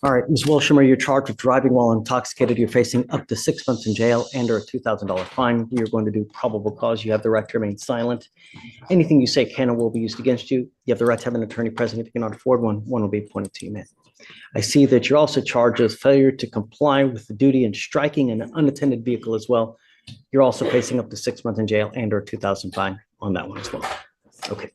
All right, Ms. Wilshshire, you're charged with driving while intoxicated. You're facing up to 6 months in jail and or a $2,000 fine. We are going to do probable cause. You have the right to remain silent. Anything you say can or will be used against you. You have the right to have an attorney present. If you cannot afford one, one will be appointed to you, ma'am. I see that you're also charged with failure to comply with the duty and striking an unattended vehicle as well. You're also facing up to 6 months in jail and or $2,000 fine on that one as well. Okay.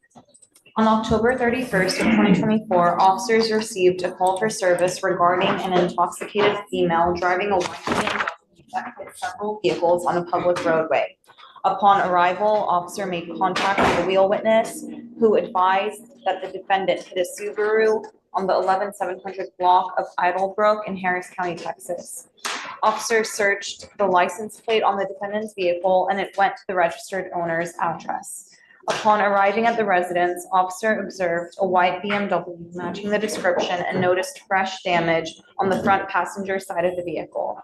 On October 31st of 2024, officers received a call for service regarding an intoxicated female driving a white BMW that hit several vehicles on a public roadway. Upon arrival, officer made contact with the wheel witness, who advised that the defendant hit a Subaru on the 11700 block of Idlebrook in Harris County, Texas. Officers searched the license plate on the defendant's vehicle and it went to the registered owner's address. Upon arriving at the residence, officer observed a white BMW matching the description and noticed fresh damage on the front passenger side of the vehicle.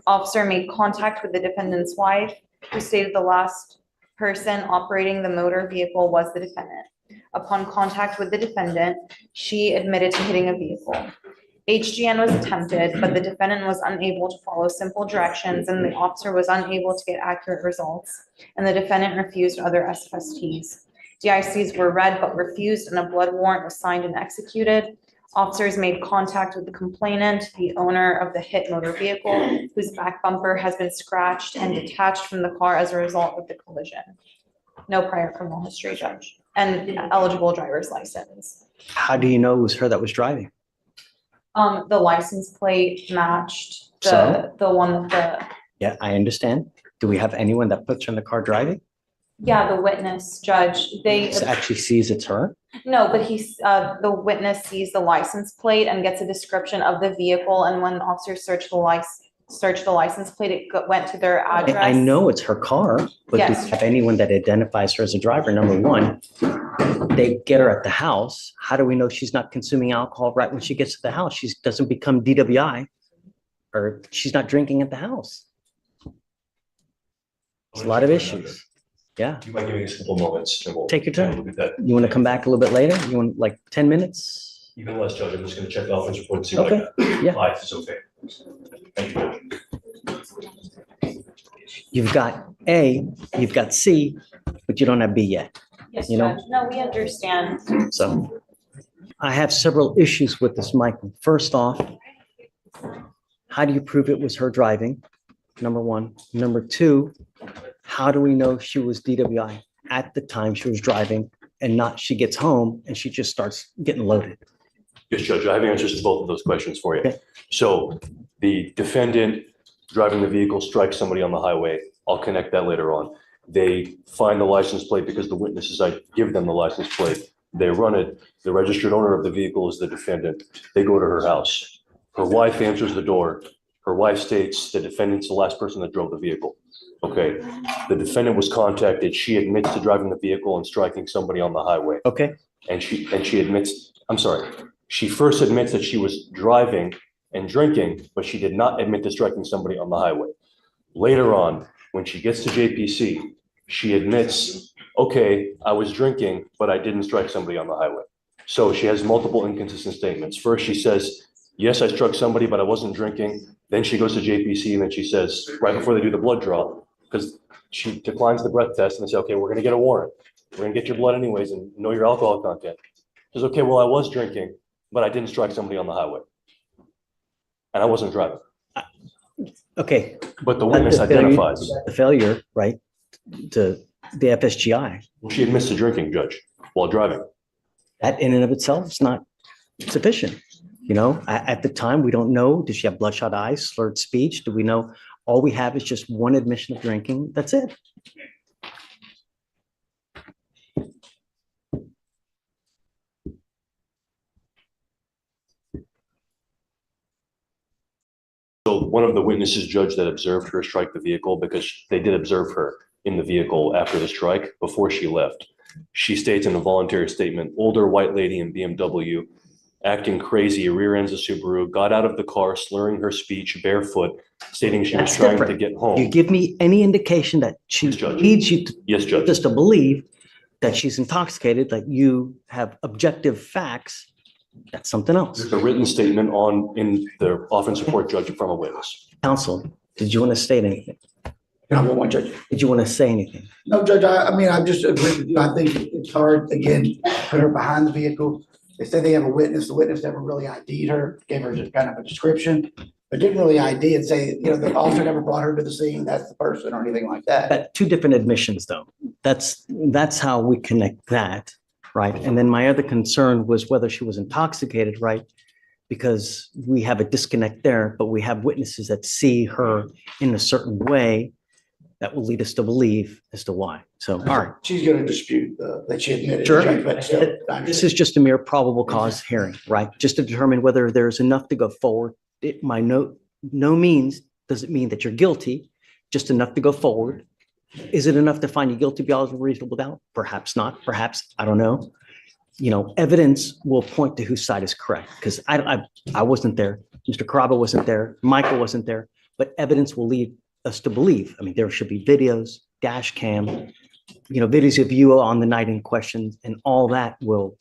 Officer made contact with the defendant's wife, who stated the last person operating the motor vehicle was the defendant. Upon contact with the defendant, she admitted to hitting a vehicle. HGN was attempted, but the defendant was unable to follow simple directions and the officer was unable to get accurate results, and the defendant refused other SFSTs. DICs were read but refused and a blood warrant was signed and executed. Officers made contact with the complainant, the owner of the hit motor vehicle, whose back bumper has been scratched and detached from the car as a result of the collision. No prior criminal history, judge, and eligible driver's license. How do you know it was her that was driving? The license plate matched So? the one that the, Yeah, I understand. Do we have anyone that puts her in the car driving? yeah, the witness, judge, they, Actually sees it's her? no, but he's, the witness sees the license plate and gets a description of the vehicle, and when officers search the license plate, it went to their address. I know it's her car, but do Yes. you have anyone that identifies her as a driver? Number one, they get her at the house. How do we know she's not consuming alcohol right when she gets to the house? She doesn't become DWI, or she's not drinking at the house. There's a lot of issues. Yeah, You might give me a couple moments and we'll Take your time. look at that. you want to come back a little bit later? You want like 10 minutes? Even less, Judge, I'm just gonna check the office report and see what I Okay, got. yeah. 5 is okay. Thank you, Judge. You've got A, you've got C, but you don't have B yet. Yes, you know? judge, no, we understand. So I have several issues with this, Michael. First off, how do you prove it was her driving? Number one. Number two, how do we know she was DWI at the time she was driving and not she gets home and she just starts getting loaded? Yes, Judge, I have answers to both of those questions for you. Okay. So the defendant driving the vehicle strikes somebody on the highway. I'll connect that later on. They find the license plate because the witnesses, I give them the license plate. They run it. The registered owner of the vehicle is the defendant. They go to her house. Her wife answers the door. Her wife states the defendant's the last person that drove the vehicle. Okay. The defendant was contacted. She admits to driving the vehicle and striking somebody on the highway. Okay, And she admits, I'm sorry, she first admits that she was driving and drinking, but she did not admit to striking somebody on the highway. Later on, when she gets to JPC, she admits, okay, I was drinking, but I didn't strike somebody on the highway. So she has multiple inconsistent statements. First, she says, yes, I struck somebody, but I wasn't drinking. Then she goes to JPC and then she says, right before they do the blood draw, because she declines the breath test and they say, okay, we're gonna get a warrant. We're gonna get your blood anyways and know your alcohol content. She says, okay, well, I was drinking, but I didn't strike somebody on the highway. And I wasn't driving. okay. But the But witness the failure- identifies. The failure, right, to the FSGI, She admits to drinking, Judge, while driving. that in and of itself is not sufficient. You know, at the time, we don't know, does she have bloodshot eyes, slurred speech? Do we know? All we have is just one admission of drinking. That's it. So one of the witnesses, Judge, that observed her strike the vehicle, because they did observe her in the vehicle after the strike before she left. She states in a voluntary statement, older white lady in BMW, acting crazy, rear ends a Subaru, got out of the car, slurring her speech, barefoot, stating she was That's trying to different. get You home. give me any indication that she Yes, Judge. leads you to Yes, Judge. just to believe that she's intoxicated, that you have objective facts That's something else. The written statement in the offense report, judge, from a witness. Counsel, did you want to state anything? No, one judge. Did you want to say anything? No, Judge, I mean, I just agree with you. I think it's hard, again, put her behind the vehicle. They say they have a witness. The witness never really ID'd her, gave her just kind of a description, but didn't really ID and say, the officer never brought her to the scene. That's the person or anything like that. Two different admissions, though. That's how we connect that, right? And then my other concern was whether she was intoxicated, right? Because we have a disconnect there, but we have witnesses that see her in a certain way that will lead us to believe as to why. So, all right. She's going to dispute that she admitted. Sure. Judge, but still, This is just a mere probable cause hearing, right? Just to determine whether there's enough to go forward. It by no means does it mean that you're guilty, just enough to go forward. Is it enough to find you guilty beyond a reasonable doubt? Perhaps not. Perhaps, I don't know. Evidence will point to whose side is correct, because I wasn't there. Mr. Carrabba wasn't there. Michael wasn't there. But evidence will lead us to believe. I mean, there should be videos, dash cam, videos of you on the night in question, and all that will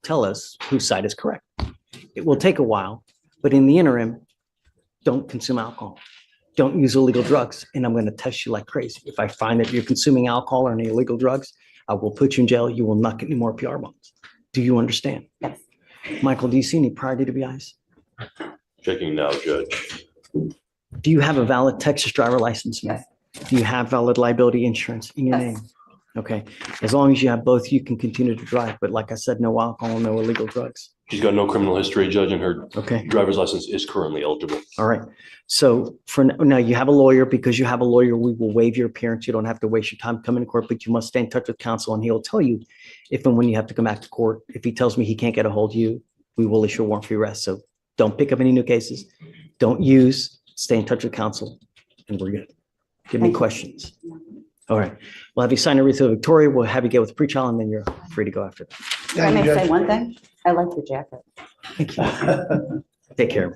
tell us whose side is correct. It will take a while, but in the interim, don't consume alcohol. Don't use illegal drugs, and I'm going to test you like crazy. If I find that you're consuming alcohol or any illegal drugs, I will put you in jail. You will not get any more PR bonds. Do you understand? Yes. Michael, do you see any prior DWIs? Checking now, Judge. Do you have a valid Texas driver license? Yes. Do you have valid liability insurance in your Yes. name? Okay. As long as you have both, you can continue to drive. But like I said, no alcohol, no illegal drugs. She's got no criminal history, Judge, and her Okay. driver's license is currently eligible. All right. So for now, you have a lawyer. Because you have a lawyer, we will waive your appearance. You don't have to waste your time coming to court, but you must stay in touch with counsel, and he'll tell you if and when you have to come back to court. If he tells me he can't get a hold of you, we will issue a warrant for your arrest. So don't pick up any new cases. Don't use. Stay in touch with counsel, and we're good. Give me questions. All right. We'll have you sign a wreath of Victoria. We'll have you get with pretrial, and then you're free to go after that. If I may say one thing, I like your jacket. Thank you. Take care.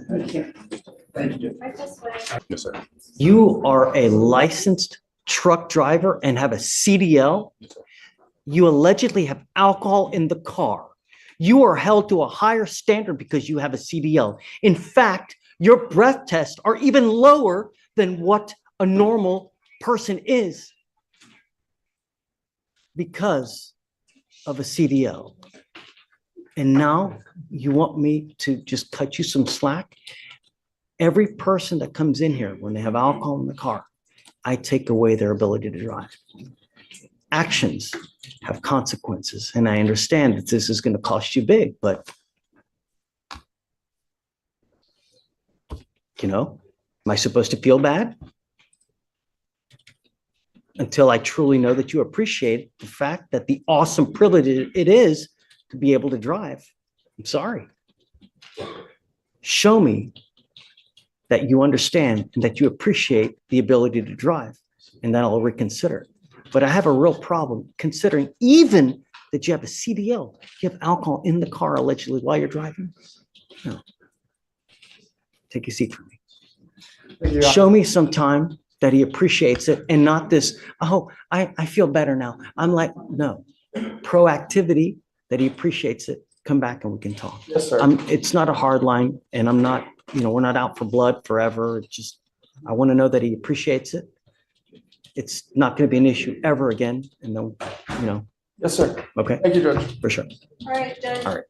Thank you, Judge. Yes, sir. You are a licensed truck driver and have a CDL. You allegedly have alcohol in the car. You are held to a higher standard because you have a CDL. In fact, your breath tests are even lower than what a normal person is because of a CDL. And now you want me to just cut you some slack? Every person that comes in here, when they have alcohol in the car, I take away their ability to drive. Actions have consequences, and I understand that this is going to cost you big, but am I supposed to feel bad? Until I truly know that you appreciate the fact that the awesome privilege it is to be able to drive. I'm sorry. Show me that you understand and that you appreciate the ability to drive, and then I'll reconsider. But I have a real problem considering even that you have a CDL, you have alcohol in the car allegedly while you're driving. No. Take a seat for me. Show me some time that he appreciates it and not this, oh, I feel better now. I'm like, no. Proactivity that he appreciates it. Come back and we can talk. Yes, sir. It's not a hard line, and I'm not, we're not out for blood forever. It's just, I want to know that he appreciates it. It's not going to be an issue ever again. And then, Yes, sir. okay, Thank you, Judge. for sure. All right, Judge. All right.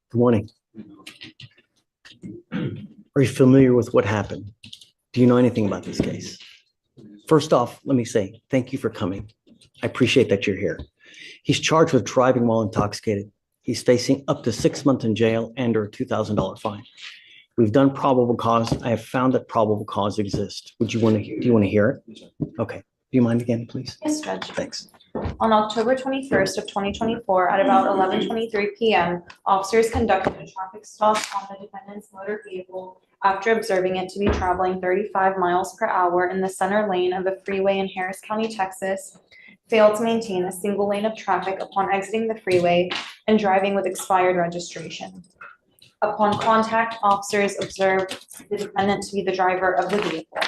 Good morning. Are you familiar with what happened? Do you know anything about this case? First off, let me say, thank you for coming. I appreciate that you're here. He's charged with driving while intoxicated. He's facing up to 6 months in jail and or a $2,000 fine. We've done probable cause. I have found that probable cause exists. Do you want to hear it? Okay. Do you mind again, please? Yes, Judge. Thanks. On October 21st of 2024, at about 11:23 p.m., officers conducted a traffic stop on the defendant's motor vehicle after observing it to be traveling 35 miles per hour in the center lane of a freeway in Harris County, Texas, failed to maintain a single lane of traffic upon exiting the freeway, and driving with expired registration. Upon contact, officers observed the defendant to be the driver of the vehicle.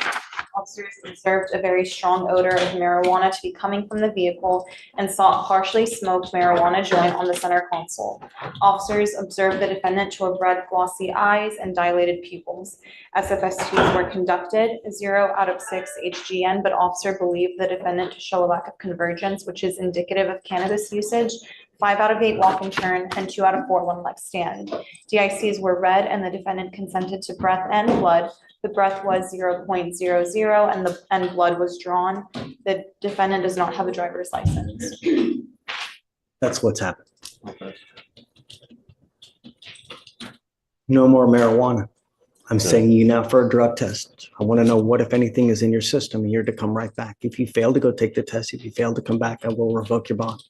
officers observed a very strong odor of marijuana to be coming from the vehicle and saw a partially smoked marijuana joint on the center console. Officers observed the defendant to have red glossy eyes and dilated pupils. SFSTs were conducted, 0 out of 6 HGN, but officer believed the defendant to show a lack of convergence, which is indicative of cannabis usage. 5 out of 8 walk and turn, and 2 out of 4 one-leg stand. DICs were read and the defendant consented to breath and blood. The breath was 0.00 and blood was drawn. The defendant does not have a driver's license. That's what's happened. No more marijuana. I'm sending you now for a drug test. I want to know what, if anything, is in your system, and you're to come right back. If you fail to go take the test, if you fail to come back, I will revoke your bond.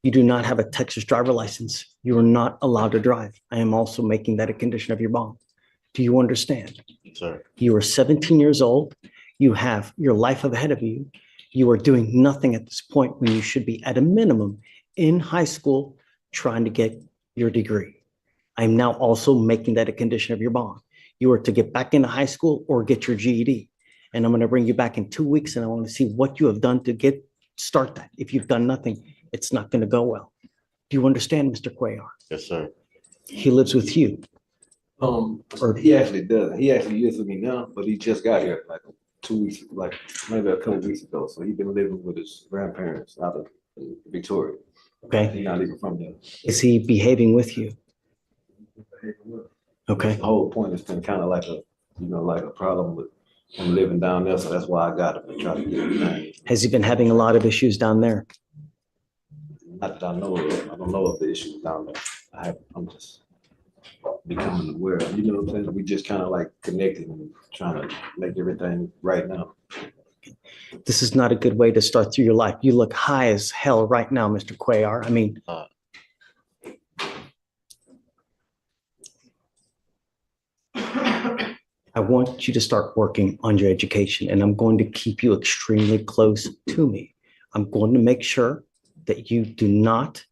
You do not have a Texas driver license. You are not allowed to drive. I am also making that a condition of your bond. Do you understand? Sir. You are 17 years old. You have your life ahead of you. You are doing nothing at this point when you should be at a minimum in high school trying to get your degree. I'm now also making that a condition of your bond. You are to get back into high school or get your GED. And I'm going to bring you back in 2 weeks and I want to see what you have done to start that. If you've done nothing, it's not going to go well. Do you understand, Mr. Cuellar? Yes, sir. He lives with you. He actually does. He actually lives with me now, but he just got here like 2 weeks, like maybe a couple weeks ago. So he's been living with his grandparents out of Victoria. Okay. He's not even from there. Is he behaving with you? Okay. The whole point has been kind of like a problem with him living down there. So that's why I got him and try to get him. Has he been having a lot of issues down there? Not that I know of. I don't know of the issues down there. I'm just becoming aware. You know what I'm saying? We just kind of like connected and trying to make everything right now. This is not a good way to start through your life. You look high as hell right now, Mr. Cuellar. I mean, I want you to start working on your education, and I'm going to keep you extremely close to me. I'm going to make sure that you do not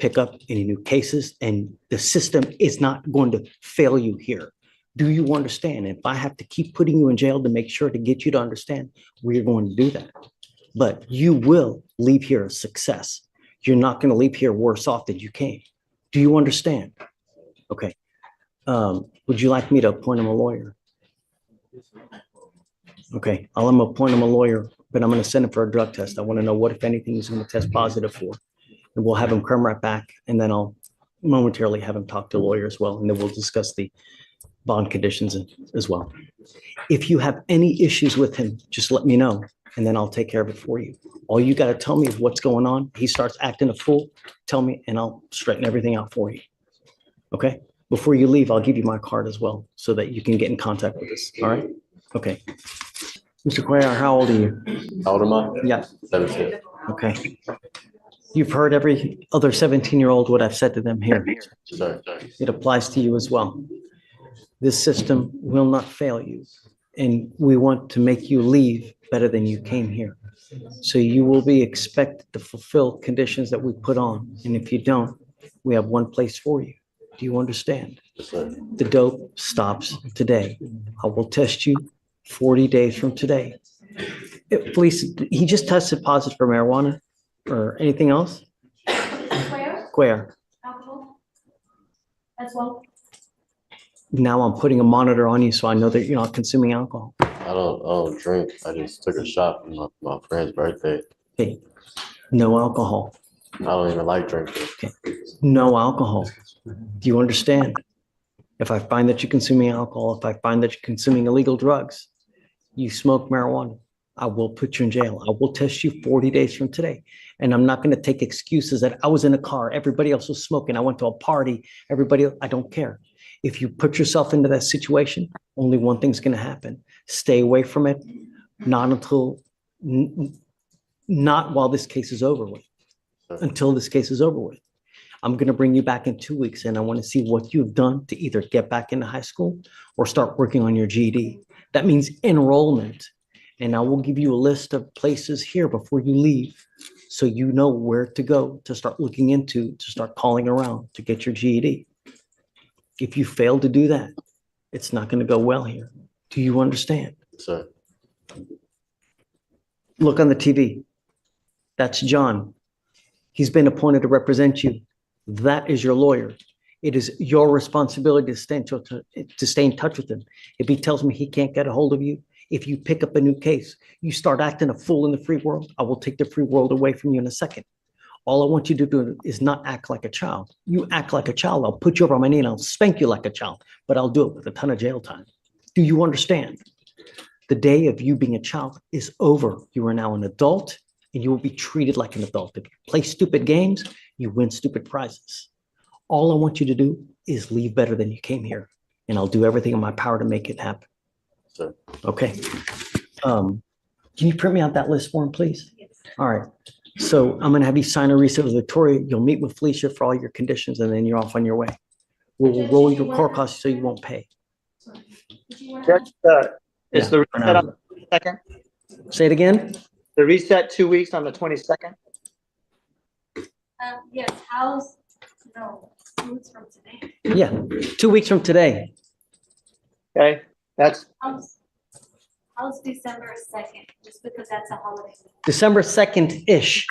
pick up any new cases, and the system is not going to fail you here. Do you understand? If I have to keep putting you in jail to make sure to get you to understand, we're going to do that. But you will leave here a success. You're not going to leave here worse off than you came. Do you understand? Okay. Would you like me to appoint him a lawyer? Okay, I'll appoint him a lawyer, but I'm going to send him for a drug test. I want to know what, if anything, he's going to test positive for. And we'll have him come right back, and then I'll momentarily have him talk to a lawyer as well, and then we'll discuss the bond conditions as well. If you have any issues with him, just let me know, and then I'll take care of it for you. All you got to tell me is what's going on. He starts acting a fool, tell me, and I'll straighten everything out for you. Okay? Before you leave, I'll give you my card as well so that you can get in contact with us. All right? Okay. Mr. Cuellar, how old are you? How old am I? Yeah. 17. Okay. You've heard every other 17-year-old what I've said to them here. Sir. It applies to you as well. This system will not fail you, and we want to make you leave better than you came here. So you will be expected to fulfill conditions that we put on, and if you don't, we have one place for you. Do you understand? Yes, sir. The dope stops today. I will test you 40 days from today. Police, he just tested positive for marijuana or anything else? Where? Alcohol as well. Now I'm putting a monitor on you so I know that you're not consuming alcohol. I don't drink. I just took a shot for my friend's birthday. Okay, no alcohol. I don't even like drinking. Okay, no alcohol. Do you understand? If I find that you're consuming alcohol, if I find that you're consuming illegal drugs, you smoke marijuana, I will put you in jail. I will test you 40 days from today. And I'm not going to take excuses that I was in a car, everybody else was smoking, I went to a party, I don't care. If you put yourself into that situation, only one thing's going to happen. Stay away from it, not while this case is over with, until this case is over with. I'm going to bring you back in 2 weeks, and I want to see what you've done to either get back into high school or start working on your GED. That means enrollment. And I will give you a list of places here before you leave so you know where to go to start looking into, to start calling around to get your GED. If you fail to do that, it's not going to go well here. Do you understand? Sir. Look on the TV. That's John. He's been appointed to represent you. That is your lawyer. It is your responsibility to stay in touch with him. If he tells me he can't get a hold of you, if you pick up a new case, you start acting a fool in the free world, I will take the free world away from you in a second. All I want you to do is not act like a child. You act like a child, I'll put you over on my knee and I'll spank you like a child, but I'll do it with a ton of jail time. Do you understand? The day of you being a child is over. You are now an adult and you will be treated like an adult. If you play stupid games, you win stupid prizes. All I want you to do is leave better than you came here, and I'll do everything in my power to make it happen. Sir. Okay. Can you print me out that list form, please? Yes. All right. So I'm going to have you sign a receipt with Victoria. You'll meet with Fleischer for all your conditions, and then you're off on your way. We'll roll your court costs so you won't pay. Judge, is the for reset now. on the 22nd? Say it again? The reset 2 weeks on the 22nd? Yes, how's, no, 2 weeks from today. Yeah, 2 weeks from today. Okay, that's, How's December 2nd, just because that's a holiday. December 2nd-ish.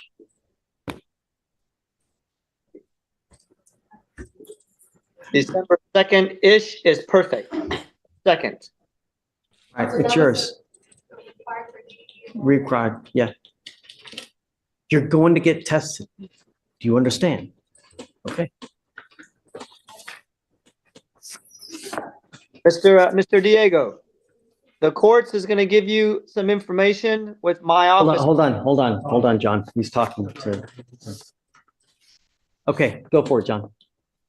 December 2nd-ish is perfect. Second. All right, it's yours. Required for GQ. Required, yeah. You're going to get tested. Do you understand? Okay. Mr. Diego, the courts is gonna give you some information with my office. Hold on, John. He's talking to. Okay, go for it, John.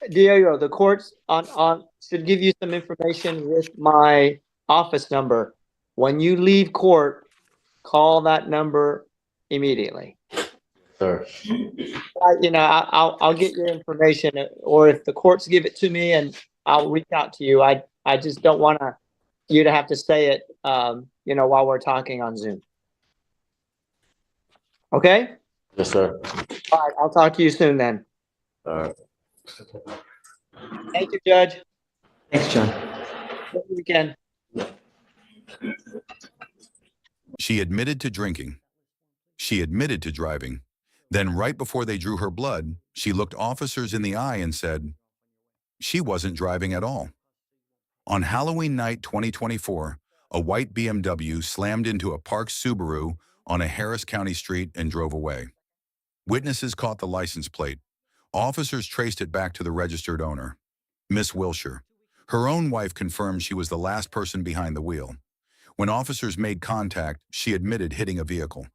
Diego, the courts should give you some information with my office number. When you leave court, call that number immediately. Sir. I'll get your information, or if the courts give it to me, and I'll reach out to you. I just don't want you to have to say it, while we're talking on Zoom. Okay? Yes, sir. All right, I'll talk to you soon then. All right. Thank you, Judge. Thanks, John. Good weekend. She admitted to drinking. She admitted to driving. Then right before they drew her blood, she looked officers in the eye and said, she wasn't driving at all. On Halloween night 2024, a white BMW slammed into a parked Subaru on a Harris County street and drove away. Witnesses caught the license plate. Officers traced it back to the registered owner, Miss Wilshshire. Her own wife confirmed she was the last person behind the wheel. When officers made contact, she admitted hitting a vehicle.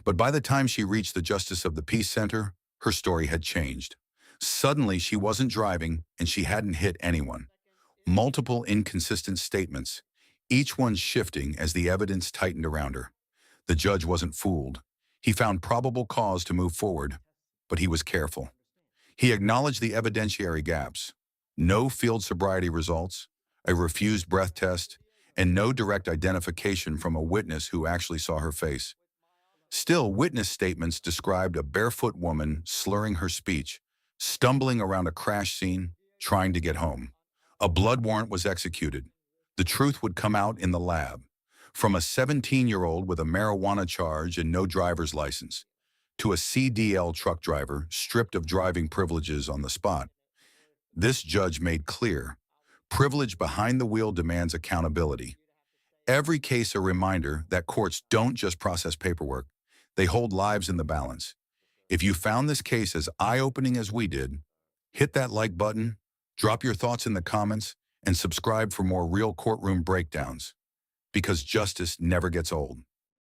But by the time she reached the Justice of the Peace Center, her story had changed. Suddenly, she wasn't driving and she hadn't hit anyone. Multiple inconsistent statements, each one shifting as the evidence tightened around her. The judge wasn't fooled. He found probable cause to move forward, but he was careful. He acknowledged the evidentiary gaps: no field sobriety results, a refused breath test, and no direct identification from a witness who actually saw her face. Still, witness statements described a barefoot woman slurring her speech, stumbling around a crash scene, trying to get home. A blood warrant was executed. The truth would come out in the lab. From a 17-year-old with a marijuana charge and no driver's license, to a CDL truck driver stripped of driving privileges on the spot. This judge made clear, privilege behind the wheel demands accountability. Every case a reminder that courts don't just process paperwork, they hold lives in the balance. If you found this case as eye-opening as we did, hit that like button, drop your thoughts in the comments, and subscribe for more real courtroom breakdowns. Because justice never gets old.